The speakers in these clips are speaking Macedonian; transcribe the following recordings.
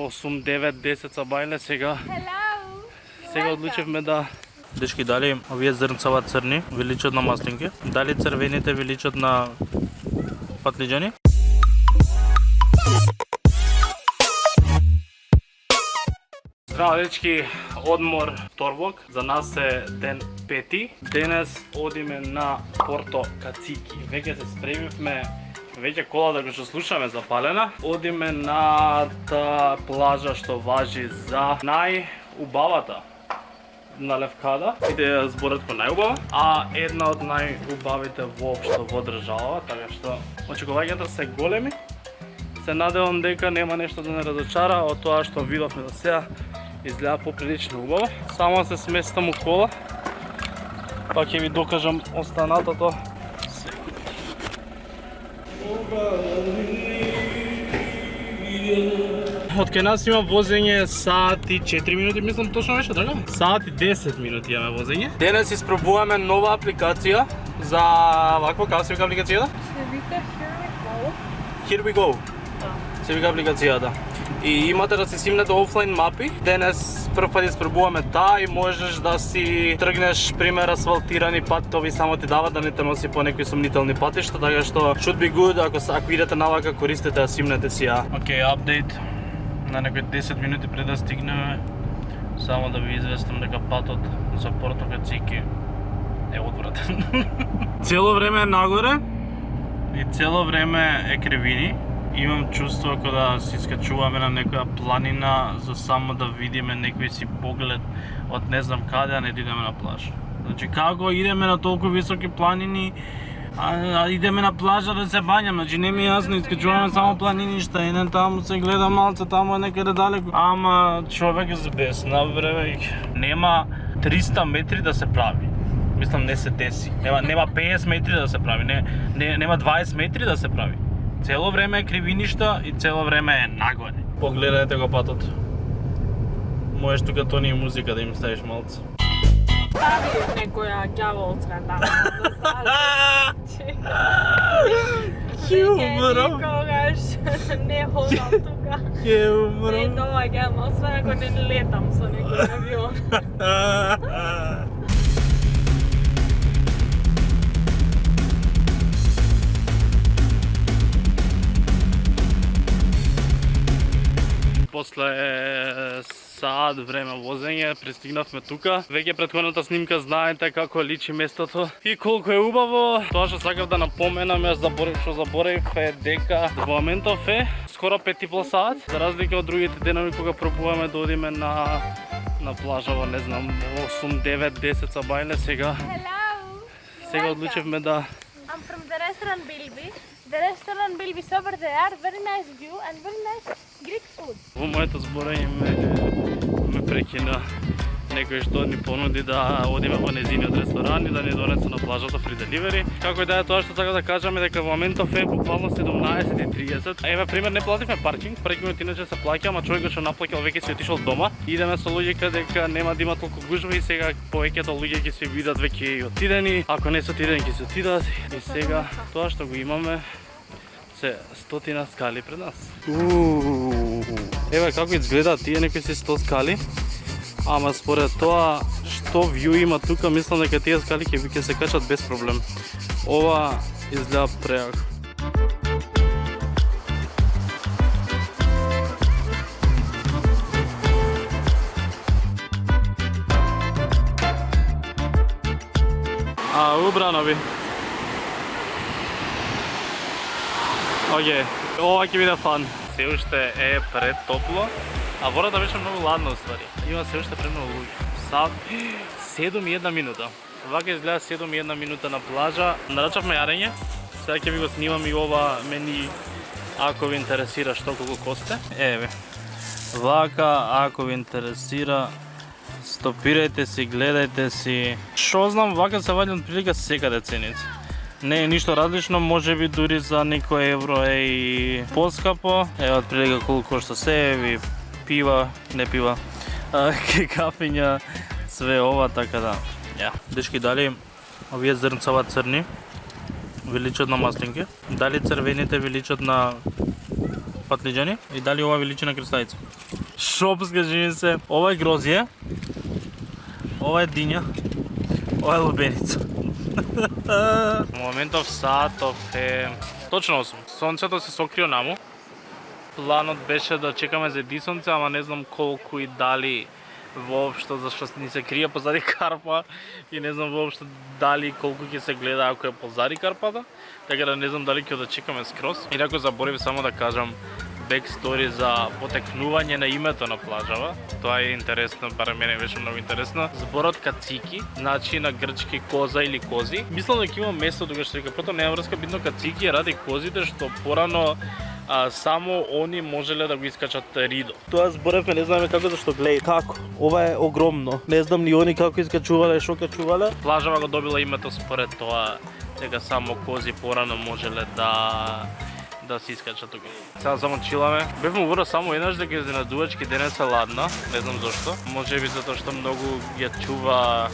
8, 9, 10 са бајле сега. Сега одлучивме да... Дечки, дали овие зрнцава црни ви личат на маслинки? Дали црвените ви личат на патлиџани? Здраво дечки, одмор вторник, за нас е ден пети. Денес одиме на Порто Кацики. Веќе се спремивме, веќе колата која што слушаме запалена. Одиме на таа плажа што важи за најубавата на Левкада. Иде зборот кој најубава, а една од најубавите воопшто во државава, така што очекувањата се големи. Се надевам дека нема нешто да не разочара од тоа што видовме до сега. Изгледа поприлично убаво. Само се сместам у кола, па ќе ви докажам останатото. Од кај нас има возење саат и 4 минути, мислам точно беше, така? Саат и 10 минути имаме возење. Денес испробуваме нова апликација за вакво, како се вика апликацијата? Се вика Here we go. Се вика апликацијата. И имате да си симнете офлайн мапи. Денес прв пат испробуваме таа и можеш да си тргнеш пример асфалтирани патови, само ти дават да не те носи по некои сомнителни патишта, така што should be good ако идете навака користете да симнете си ја. Океј, апдейт на некои 10 минути пред да стигнеме. Само да ви известам дека патот за Порто Кацики е одвратен. Цело време е нагоре и цело време е кривини. Имам чувство како да се искачуваме на некоја планина за само да видиме некој си поглед од не знам каде, а не да идеме на плажа. Значи како идеме на толку високи планини, а идеме на плажа да се бањам, значи не ми е јасно, искачуваме само планиништа, еден таму се гледа малце, таму е некаде далеко. Ама човек е забесна, бре, нема 300 метри да се прави. Мислам не се деси. Нема 50 метри да се прави, нема 20 метри да се прави. Цело време е кривиништа и цело време е нагоре. Погледајте го патот. Можеш тука тони и музика да им ставиш малце. Стави некоја ѓаволска дама да стави. Ќе умрам. Никогаш не ходам тука. Ќе умрам. Не доаѓам, освен ако не летам со некој авион. После саат време возење пристигнавме тука. Веќе претходната снимка знаете како личи местото и колку е убаво. Тоа што сакав да напоменам, јас заборев е дека во моментов е скоро 5,5 саат, за разлика од другите денови кога пробуваме да одиме на плажава, не знам, 8, 9, 10 са бајле сега. Сега одлучивме да... I'm from the restaurant Bilby. The restaurant Bilby is over there, very nice view and very nice Greek food. Во моето зборање ме прекина некој што ни понуди да одиме во незиниот ресторан и да ни донесе на плажата free delivery. Како и да е тоа што сакам да кажам е дека во моментов е буквално 17:30. Еве пример, не плативме паркинг, паркингот иначе се плаќа, ама човекот што наплаќал веќе си отишол дома. Идеме со луѓе дека нема да има толку гужва и сега повеќето луѓе ќе се видат веќе и отидени, ако не се отидени ќе се отидат. И сега тоа што го имаме се 100 скали пред нас. Еве како изгледаат тие некои си 100 скали. Ама според тоа што вју има тука, мислам дека тие скали ќе се качат без проблем. Ова изгледа прејако. Убрано би. Океј, ова ќе биде фан. Се уште е претопло, а водата беше многу ладна уствари. Има се уште премногу луѓе. Сад 7:01 минута. Вака изгледа 7:01 минута на плажа. Нарачавме јарење. Сега ќе ви го снимам и ова мени ако ви интересира што колку косте. Еве. Вака ако ви интересира, стопирајте си, гледајте си. Шо знам, вака се ваѓа отприлика секаде ценици. Не е ништо различно, може би дури за некој евро е и поскапо. Ева отприлика колку кошта се, еви пива, не пива, кафења, све ова, така да. Ја, дечки, дали овие зрнцава црни ви личат на маслинки? Дали црвените ви личат на патлиџани и дали ова ви личи на креставица. Шопска се, ова е грозје, ова е диња, ова е лубеница. Моментов саатов е точно 8. Сонцето се сокрио наму. Планот беше да чекаме за еди сонце, ама не знам колку и дали воопшто, зашто ни се крие позади карпа и не знам воопшто дали колку ќе се гледа ако е позади карпата, така да не знам дали ќе да чекаме скроз. Инаку заборев само да кажам бекстори за потекнување на името на плажава. Тоа е интересно, барем мене беше многу интересно. Зборот кацики, значи на грчки коза или кози. Мислам дека има место тука што вика, потоа нема врска битно кацики ради козите што порано само они можеле да го искачат ридо. Тоа зборевме, не знаме како зашто гледај. Како? Ова е огромно. Не знам ни они како искачувале, што качувале. Плажава го добила името според тоа дека само кози порано можеле да се искачат тука. Сега само чиламе. Бевме увора само еднаш дека изненадувачки денес е ладна, не знам зашто. Можеби затоа што многу ја чува,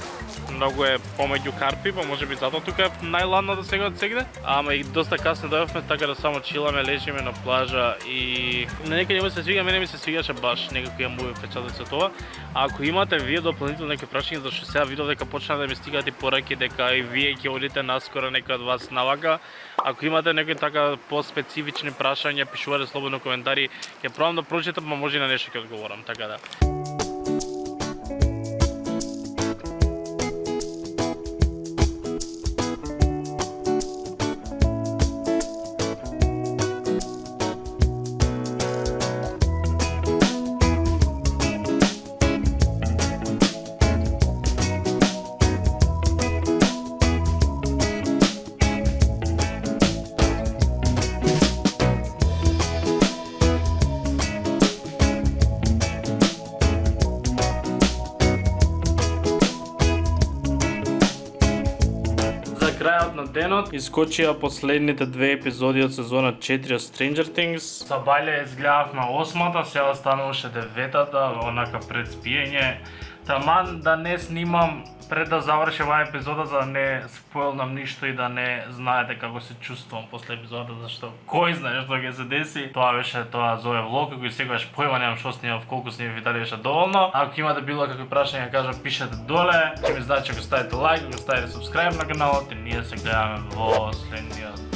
многу е помеѓу карпи, па можеби затоа тука е најладна да сега од сегде. Ама и доста касно дојавме, така да само чиламе, лежиме на плажа и на некој не се свига, мене ми се свигаше баш, некако ја му впечатоци од тоа. А ако имате вие дополнително некои прашања, зашто сега видов дека почна да ми стигаат и пораки дека и вие ќе одите наскоро некој од вас навака. Ако имате некои така поспецифични прашања, пишувате слободно коментари, ќе пробам да прочитам, па може и на нешто ќе одговорам, така да. Крајот на денот искочија последните две епизоди од сезона 4 од Stranger Things. Са Бајле изгледавме 8-та, сега остануваше 9-та, онака пред спиење. Таман да не снимам пред да заврши оваа епизода за да не споилнам ништо и да не знаете како се чувствувам после епизодата, зашто кој знае што ќе се деси. Тоа беше тоа за овој влог, кој секогаш појма немам што снимам, колку снимам видео беше доволно. Ако имате било какви прашања, кажам, пишете доле. Ќе ми значи ако ставите лайк, ако ставите субскрайб на каналот и ние се гледаме во следниот